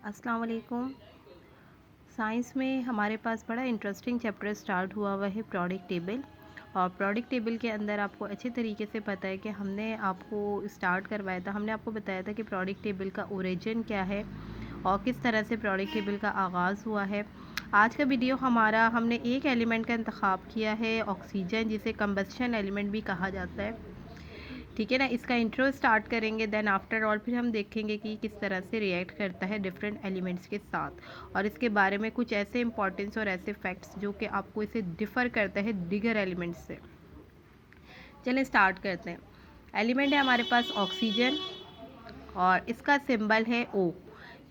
अस्सलाम वालेकुम। साइंस में हमारे पास बड़ा इंटरेस्टिंग चैप्टर स्टार्ट हुआ है प्रोडिक्ट टेबल। और प्रोडिक्ट टेबल के अंदर आपको अच्छे तरीके से पता है कि हमने आपको स्टार्ट करवाया था, हमने आपको बताया था कि प्रोडिक्ट टेबल का ओरिजिन क्या है और किस तरह से प्रोडिक्ट टेबल का आगाज़ हुआ है। आज का वीडियो हमने एक एलिमेंट का इंतखाब किया है, ऑक्सीजन, जिसे कंबस्शन एलिमेंट भी कहा जाता है। ठीक है ना, इसका इंट्रो स्टार्ट करेंगे, देन आफ्टर ऑल फिर हम देखेंगे कि किस तरह से रिएक्ट करता है डिफरेंट एलिमेंट्स के साथ, और इसके बारे में कुछ ऐसे इंपॉर्टेंस और ऐसे फैक्ट्स जो कि आपको इसे डिफ़र करता है दीगर एलिमेंट्स से। चलें स्टार्ट करते हैं। एलिमेंट है हमारे पास ऑक्सीजन और इसका सिंबल है ओ।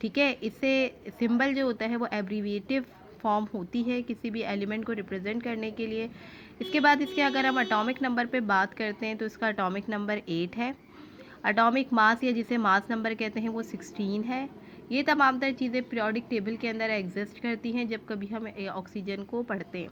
ठीक है, इसे सिंबल जो होता है वो एब्रीविएटिव फॉर्म होती है किसी भी एलिमेंट को रिप्रेजेंट करने के लिए। इसके बाद इसके अगर हम एटॉमिक नंबर पे बात करते हैं तो इसका एटॉमिक नंबर 8 है। एटॉमिक मास या जिसे मास नंबर कहते हैं वो 16 है। ये तमाम तर चीज़ें पीरियोडिक टेबल के अंदर एग्जिस्ट करती हैं जब कभी हम ऑक्सीजन को पढ़ते हैं।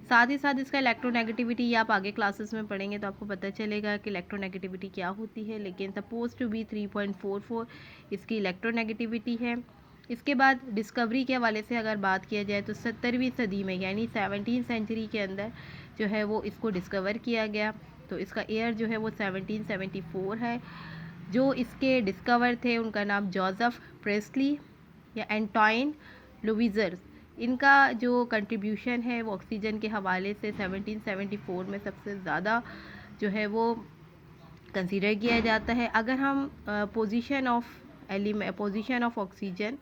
साथ ही साथ इसका इलेक्ट्रोनेगेटिविटी, ये आप आगे क्लासेस में पढ़ेंगे तो आपको पता चलेगा कि इलेक्ट्रोनेगेटिविटी क्या होती है, लेकिन सपोज टू बी 3.44 इसकी इलेक्ट्रोनेगेटिविटी है। इसके बाद डिस्कवरी के हवाले से अगर बात किया जाए तो 17वीं सदी में यानी 17th सेंचुरी के अंदर जो है वो इसको डिस्कवर किया गया। तो इसका ईयर जो है वो 1774 है। जो इसके डिस्कवर थे उनका नाम जोसेफ प्रेस्ली या एंटोइन लुइजर। इनका जो कंट्रीब्यूशन है वो ऑक्सीजन के हवाले से 1774 में सबसे ज़्यादा जो है वो कंसीडर किया जाता है। अगर हम position of oxygen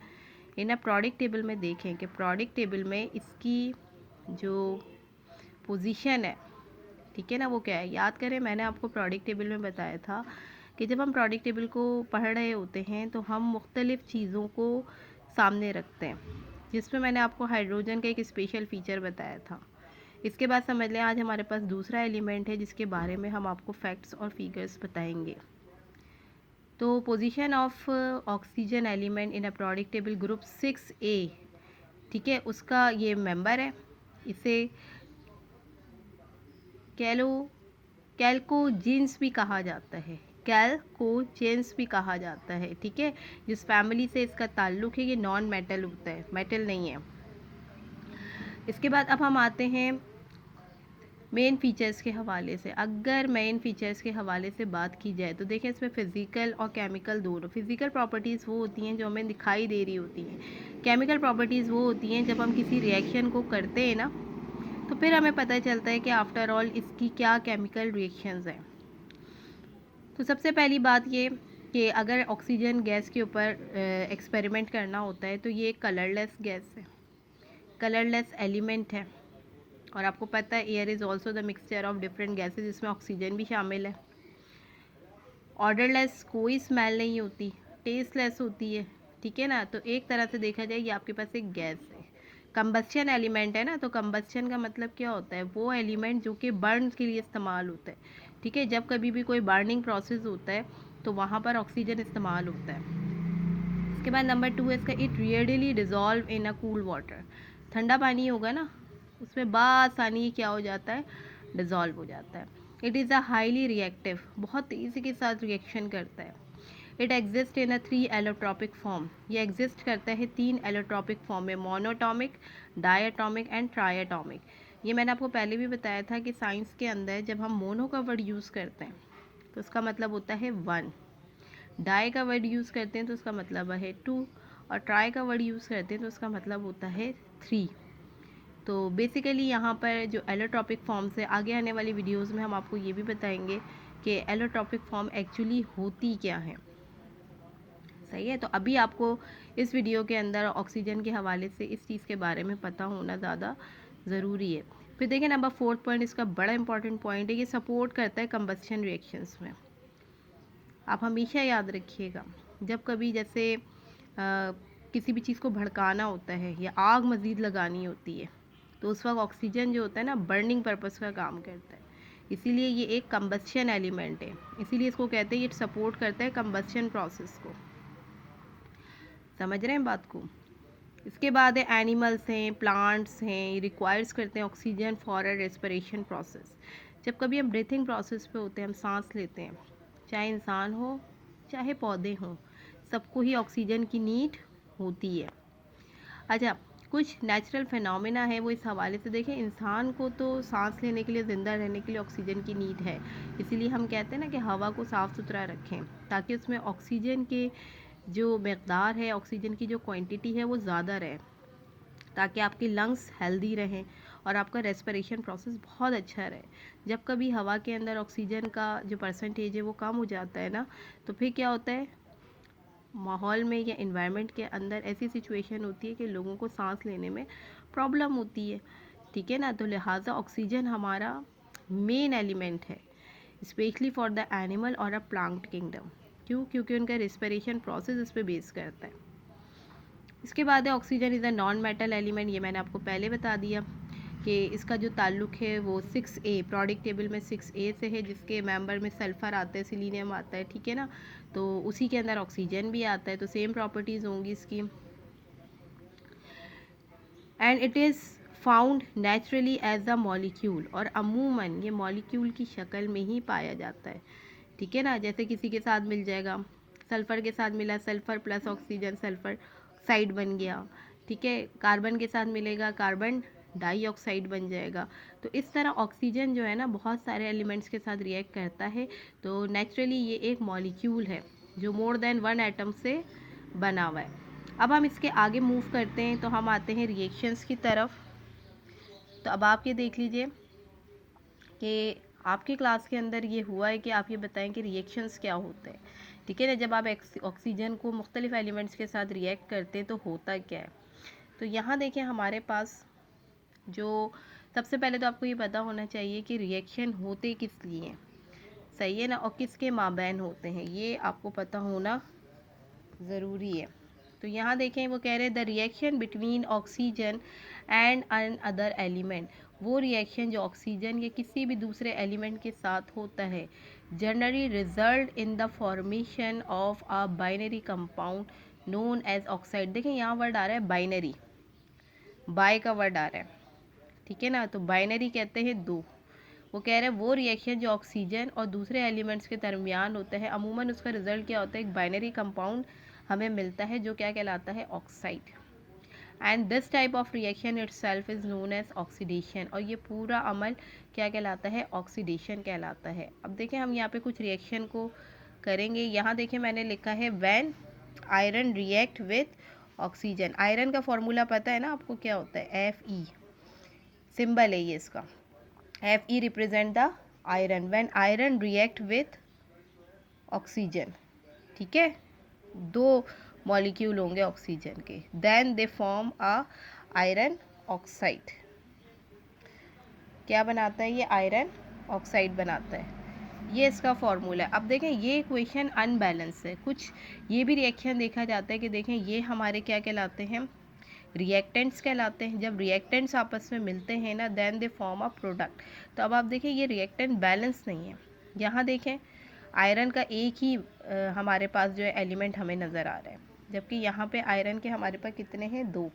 in a periodic table में देखें कि प्रोडिक्ट टेबल में इसकी जो पोजीशन है, ठीक है ना, वो क्या है। याद करें, मैंने आपको प्रोडिक्ट टेबल में बताया था कि जब हम प्रोडिक्ट टेबल को पढ़ रहे होते हैं तो हम मुख्तलिफ़ चीज़ों को सामने रखते हैं, जिसमें मैंने आपको हाइड्रोजन का एक स्पेशल फीचर बताया था। इसके बाद समझ लें आज हमारे पास दूसरा एलिमेंट है जिसके बारे में हम आपको फैक्ट्स और फिगर्स बताएंगे। तो position of oxygen element in a periodic table group 6A, ठीक है, उसका ये मेंबर है। इसे कैलो कैल्कोजेंस भी कहा जाता है, कैल्कोजेंस भी कहा जाता है। ठीक है, जिस फैमिली से इसका ताल्लुक है ये नॉन मेटल होता है, मेटल नहीं है। इसके बाद अब हम आते हैं मेन फीचर्स के हवाले से। अगर मेन फीचर्स के हवाले से बात की जाए तो देखें, इसमें फ़िज़िकल और केमिकल दोनों। फ़िज़िकल प्रॉपर्टीज़ वो होती हैं जो हमें दिखाई दे रही होती हैं, केमिकल प्रॉपर्टीज़ वो होती हैं जब हम किसी रिएक्शन को करते हैं ना तो फिर हमें पता चलता है कि आफ्टर ऑल इसकी क्या केमिकल रिएक्शंस हैं। तो सबसे पहली बात ये कि अगर ऑक्सीजन गैस के ऊपर एक्सपेरिमेंट करना होता है तो ये एक कलरलेस गैस है, कलरलेस एलिमेंट है। और आपको पता है air is also the mixture of different gases, जिसमें ऑक्सीजन भी शामिल है। ऑर्डरलेस, कोई स्मेल नहीं होती, टेस्टलेस होती है। ठीक है ना, तो एक तरह से देखा जाए ये आपके पास एक गैस है। कंबस्शन एलिमेंट है ना, तो कंबस्शन का मतलब क्या होता है, वो एलिमेंट जो कि बर्न के लिए इस्तेमाल होता है। ठीक है, जब कभी भी कोई बर्निंग प्रोसेस होता है तो वहाँ पर ऑक्सीजन इस्तेमाल होता है। इसके बाद नंबर 2 है इसका, it readily dissolve in a cool water. ठंडा पानी होगा ना, उसमें बासानी क्या हो जाता है, डिज़ोल्व हो जाता है। It is a highly reactive, बहुत तेज़ी के साथ रिएक्शन करता है। It exist in a 3 allotropic form, ये एग्जिस्ट करता है 3 एलोट्रॉपिक फॉर्म में, मोनोटॉमिक, डायटॉमिक एंड ट्रायटॉमिक। ये मैंने आपको पहले भी बताया था कि साइंस के अंदर जब हम मोनो का वर्ड यूज़ करते हैं तो उसका मतलब होता है 1, डाई का वर्ड यूज़ करते हैं तो उसका मतलब है 2, और ट्राई का वर्ड यूज़ करते हैं तो उसका मतलब होता है 3। तो बेसिकली यहाँ पर जो एलोट्रॉपिक फॉर्म से आगे आने वाली वीडियोस में हम आपको ये भी बताएंगे कि एलोट्रॉपिक फॉर्म एक्चुअली होती क्या है। सही है, तो अभी आपको इस वीडियो के अंदर ऑक्सीजन के हवाले से इस चीज़ के बारे में पता होना ज़्यादा ज़रूरी है। फिर देखिए नंबर 4 पॉइंट, इसका बड़ा इंपॉर्टेंट पॉइंट है, ये सपोर्ट करता है कंबस्शन रिएक्शंस में। आप हमेशा याद रखिएगा, जब कभी जैसे किसी भी चीज़ को भड़काना होता है या आग मज़ीद लगानी होती है तो उस वक्त ऑक्सीजन जो होता है ना बर्निंग पर्पस का काम करता है। इसीलिए ये एक कंबस्शन एलिमेंट है, इसीलिए इसको कहते हैं ये सपोर्ट करता है कंबस्शन प्रोसेस को। समझ रहे हैं बात को। इसके बाद है एनिमल्स हैं, प्लांट्स हैं, रिक्वायर्स करते हैं oxygen for a respiration process. जब कभी हम ब्रीथिंग प्रोसेस पे होते हैं, हम सांस लेते हैं, चाहे इंसान हो चाहे पौधे हों, सबको ही ऑक्सीजन की नीड होती है। अच्छा, कुछ नेचुरल फिनोमेना है वो इस हवाले से देखें। इंसान को तो सांस लेने के लिए, ज़िंदा रहने के लिए ऑक्सीजन की नीड है, इसीलिए हम कहते हैं ना कि हवा को साफ़ सुथरा रखें ताकि उसमें ऑक्सीजन के जो मकदार है, ऑक्सीजन की जो क्वांटिटी है वो ज़्यादा रहे, ताकि आपके लंग्स हेल्दी रहें और आपका रेस्पिरेशन प्रोसेस बहुत अच्छा रहे। जब कभी हवा के अंदर ऑक्सीजन का जो परसेंटेज है वो कम हो जाता है ना, तो फिर क्या होता है, माहौल में या इन्वायरमेंट के अंदर ऐसी सिचुएशन होती है कि लोगों को सांस लेने में प्रॉब्लम होती है। ठीक है ना, तो लिहाजा ऑक्सीजन हमारा मेन एलिमेंट है, स्पेशली फॉर द एनिमल और अ प्लांट किंगडम। क्यों? क्योंकि उनका रेस्पिरेशन प्रोसेस इस पे बेस करता है। इसके बाद है oxygen is a non metal element. ये मैंने आपको पहले बता दिया कि इसका जो ताल्लुक है वो 6A प्रोडिक टेबल में 6A से है, जिसके मेंबर में सल्फ़र आता है, सिलीनियम आता है। ठीक है ना, तो उसी के अंदर ऑक्सीजन भी आता है, तो सेम प्रॉपर्टीज़ होंगी इसकी। And it is found naturally as a molecule, और अमूमन ये मॉलिक्यूल की शक्ल में ही पाया जाता है। ठीक है ना, जैसे किसी के साथ मिल जाएगा, सल्फ़र के साथ मिला, sulphur plus oxygen sulphur oxide बन गया। ठीक है, कार्बन के साथ मिलेगा, कार्बन डाइऑक्साइड बन जाएगा। तो इस तरह ऑक्सीजन जो है ना बहुत सारे एलिमेंट्स के साथ रिएक्ट करता है। तो नेचुरली ये एक मॉलिक्यूल है जो मोर देन वन एटम से बना हुआ है। अब हम इसके आगे मूव करते हैं, तो हम आते हैं रिएक्शंस की तरफ। तो अब आप ये देख लीजिए कि आपकी क्लास के अंदर ये हुआ है कि आप ये बताएं कि रिएक्शंस क्या होते हैं। ठीक है ना, जब आप ऑक्सीजन को मुख्तलिफ एलिमेंट्स के साथ रिएक्ट करते हैं तो होता क्या है। तो यहाँ देखें हमारे पास जो सबसे पहले तो आपको ये पता होना चाहिए कि रिएक्शन होते किस लिए, सही है ना, और किसके माबैन होते हैं, ये आपको पता होना ज़रूरी है। तो यहाँ देखें वो कह रहे हैं the reaction between oxygen and another element, वो रिएक्शन जो ऑक्सीजन या किसी भी दूसरे एलिमेंट के साथ होता है, generally result in the formation of a binary compound known as oxide. देखें यहाँ वर्ड आ रहा है बाइनरी, बाय का वर्ड आ रहा है। ठीक है ना, तो बाइनरी कहते हैं दो। वो कह रहे हैं वो रिएक्शन जो ऑक्सीजन और दूसरे एलिमेंट्स के दरमियान होता है, अमूमन उसका रिजल्ट क्या होता है, एक बाइनरी कंपाउंड हमें मिलता है जो क्या कहलाता है, oxide. And this type of reaction itself is known as oxidation, और ये पूरा अमल क्या कहलाता है, ऑक्सीडेशन कहलाता है। अब देखें हम यहाँ पे कुछ रिएक्शन को करेंगे। यहाँ देखें मैंने लिखा है when iron react with oxygen. Iron का फॉर्मूला पता है ना आपको, क्या होता है, Fe सिंबल है ये इसका। Fe represent the iron when iron react with oxygen. ठीक है, दो मॉलिक्यूल होंगे ऑक्सीजन के, then they form a iron oxide. क्या बनाता है ये, आयरन ऑक्साइड बनाता है। ये इसका फॉर्मूला है। अब देखें ये इक्वेशन अनबैलेंस है। कुछ ये भी रिएक्शन देखा जाता है कि देखें ये हमारे क्या कहलाते हैं, रिएक्टेंट्स कहलाते हैं। जब रिएक्टेंट्स आपस में मिलते हैं ना, then they form a product. तो अब आप देखें ये रिएक्टेंट बैलेंस नहीं है। यहाँ देखें आयरन का एक ही हमारे पास जो है एलिमेंट हमें नज़र आ रहा है, जबकि यहाँ पे आयरन के हमारे पास कितने हैं, दो।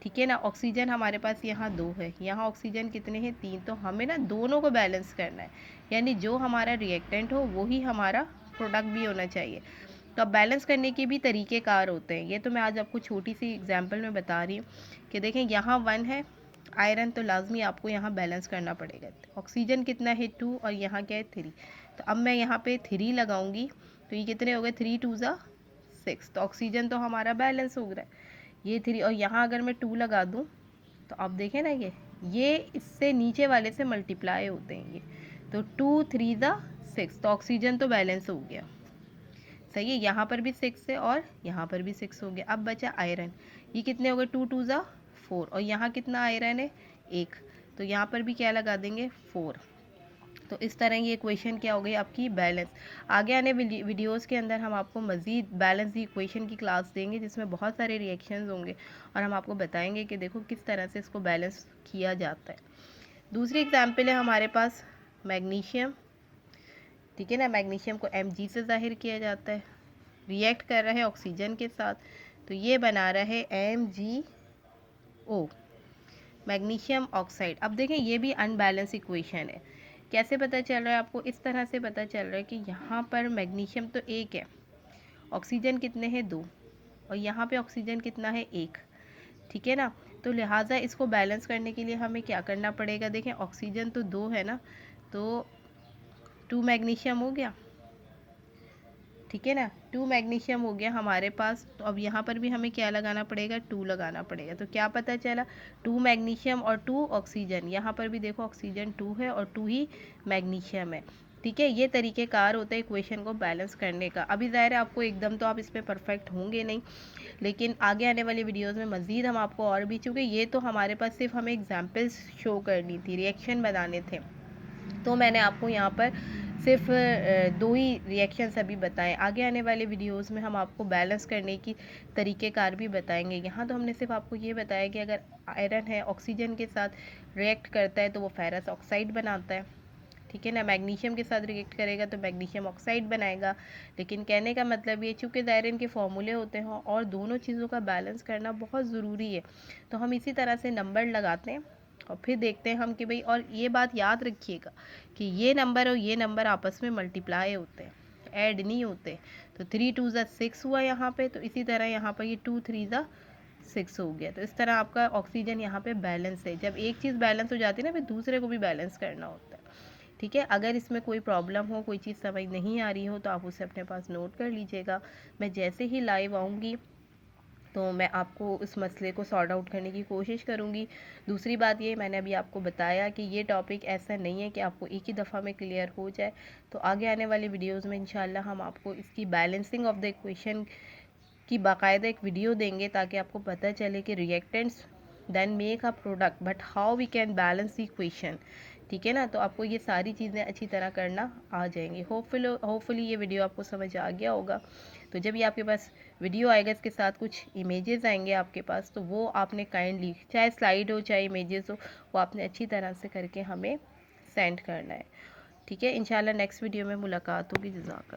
ठीक है ना, ऑक्सीजन हमारे पास यहाँ दो है, यहाँ ऑक्सीजन कितने हैं, तीन। तो हमें ना दोनों को बैलेंस करना है, यानी जो हमारा रिएक्टेंट हो वही हमारा प्रोडक्ट भी होना चाहिए। तो अब बैलेंस करने के भी तरीक़ेकार होते हैं। ये तो मैं आज आपको छोटी सी एग्जांपल में बता रही हूँ कि देखें यहाँ 1 है आयरन, तो लाजमी आपको यहाँ बैलेंस करना पड़ेगा। ऑक्सीजन कितना है 2, और यहाँ क्या है 3। तो अब मैं यहाँ पे 3 लगाऊंगी, तो ये कितने हो गए, 3 2 ज़ा 6। तो ऑक्सीजन तो हमारा बैलेंस हो रहा है, ये 3। और यहाँ अगर मैं 2 लगा दूँ तो अब देखें ना ये इससे नीचे वाले से मल्टीप्लाई होते हैं ये, तो 2 3 ज़ा 6, तो ऑक्सीजन तो बैलेंस हो गया, सही है। यहाँ पर भी 6 है और यहाँ पर भी 6 हो गया। अब बचा आयरन, ये कितने हो गए, 2 2 ज़ा 4, और यहाँ कितना आयरन है, 1। तो यहाँ पर भी क्या लगा देंगे, 4। तो इस तरह ये इक्वेशन क्या हो गई आपकी, बैलेंस। आगे आने वीडियोस के अंदर हम आपको मज़ीद बैलेंस दी इक्वेशन की क्लास देंगे, जिसमें बहुत सारे रिएक्शंस होंगे और हम आपको बताएंगे कि देखो किस तरह से इसको बैलेंस किया जाता है। दूसरी एग्जांपल है हमारे पास मैग्नीशियम। ठीक है ना, मैग्नीशियम को Mg से ज़ाहिर किया जाता है, रिएक्ट कर रहा है ऑक्सीजन के साथ, तो ये बना रहा है MgO, मैग्नीशियम ऑक्साइड। अब देखें ये भी अनबैलेंस इक्वेशन है। कैसे पता चल रहा है आपको, इस तरह से पता चल रहा है कि यहाँ पर मैग्नीशियम तो 1 है, ऑक्सीजन कितने हैं, 2। और यहाँ पे ऑक्सीजन कितना है 1, ठीक है ना। तो लिहाजा इसको बैलेंस करने के लिए हमें क्या करना पड़ेगा, देखें ऑक्सीजन तो 2 है ना, तो 2 मैग्नीशियम हो गया, ठीक है ना, 2 मैग्नीशियम हो गया हमारे पास। तो अब यहाँ पर भी हमें क्या लगाना पड़ेगा, 2 लगाना पड़ेगा। तो क्या पता चला, 2 मैग्नीशियम और 2 ऑक्सीजन। यहाँ पर भी देखो ऑक्सीजन 2 है और 2 ही मैग्नीशियम है, ठीक है। ये तरीक़ेकार होता है इक्वेशन को बैलेंस करने का। अभी ज़ाहिर है आपको एकदम तो आप इस पर परफेक्ट होंगे नहीं, लेकिन आगे आने वाली वीडियोस में मज़ीद हम आपको और भी, चूँकि ये तो हमारे पास सिर्फ हमें एग्जांपल्स शो करनी थी, रिएक्शन बनाने थे, तो मैंने आपको यहाँ पर सिर्फ 2 ही रिएक्शंस अभी बताएं। आगे आने वाले वीडियोस में हम आपको बैलेंस करने की तरीक़ेकार भी बताएंगे। यहाँ तो हमने सिर्फ आपको ये बताया कि अगर आयरन है ऑक्सीजन के साथ रिएक्ट करता है तो वो फेरस ऑक्साइड बनाता है, ठीक है ना। मैग्नीशियम के साथ रिएक्ट करेगा तो मैग्नीशियम ऑक्साइड बनाएगा। लेकिन कहने का मतलब ये, चूँकि आयरन के फॉर्मूले होते हैं और दोनों चीज़ों का बैलेंस करना बहुत ज़रूरी है, तो हम इसी तरह से नंबर लगाते हैं और फिर देखते हैं हम कि भाई, और ये बात याद रखिएगा कि ये नंबर और ये नंबर आपस में मल्टीप्लाई होते हैं, ऐड नहीं होते। तो 3 2 ज़ा 6 हुआ यहाँ पे, तो इसी तरह यहाँ पर ये 2 3 ज़ा 6 हो गया। तो इस तरह आपका ऑक्सीजन यहाँ पे बैलेंस है। जब एक चीज़ बैलेंस हो जाती है ना, फिर दूसरे को भी बैलेंस करना होता है, ठीक है। अगर इसमें कोई प्रॉब्लम हो, कोई चीज़ समझ नहीं आ रही हो, तो आप उसे अपने पास नोट कर लीजिएगा। मैं जैसे ही लाइव आऊँगी तो मैं आपको उस मसले को सॉर्ट आउट करने की कोशिश करूँगी। दूसरी बात ये, मैंने अभी आपको बताया कि ये टॉपिक ऐसा नहीं है कि आपको एक ही दफ़ा में क्लियर हो जाए। तो आगे आने वाले वीडियोस में इंशाल्लाह हम आपको इसकी बैलेंसिंग ऑफ द इक्वेशन की बाकायदा एक वीडियो देंगे, ताकि आपको पता चले कि reactants then make a product but how we can balance the equation, ठीक है ना। तो आपको ये सारी चीज़ें अच्छी तरह करना आ जाएंगी। होपफुली ये वीडियो आपको समझ आ गया होगा। तो जब ये आपके पास वीडियो आएगा, इसके साथ कुछ इमेजेस आएंगे आपके पास, तो वो आपने काइंडली, चाहे स्लाइड हो चाहे इमेजेस हो, वो आपने अच्छी तरह से करके हमें सेंड करना है, ठीक है। इंशाल्लाह नेक्स्ट वीडियो में मुलाकात होगी। जज़ाकल्लाह।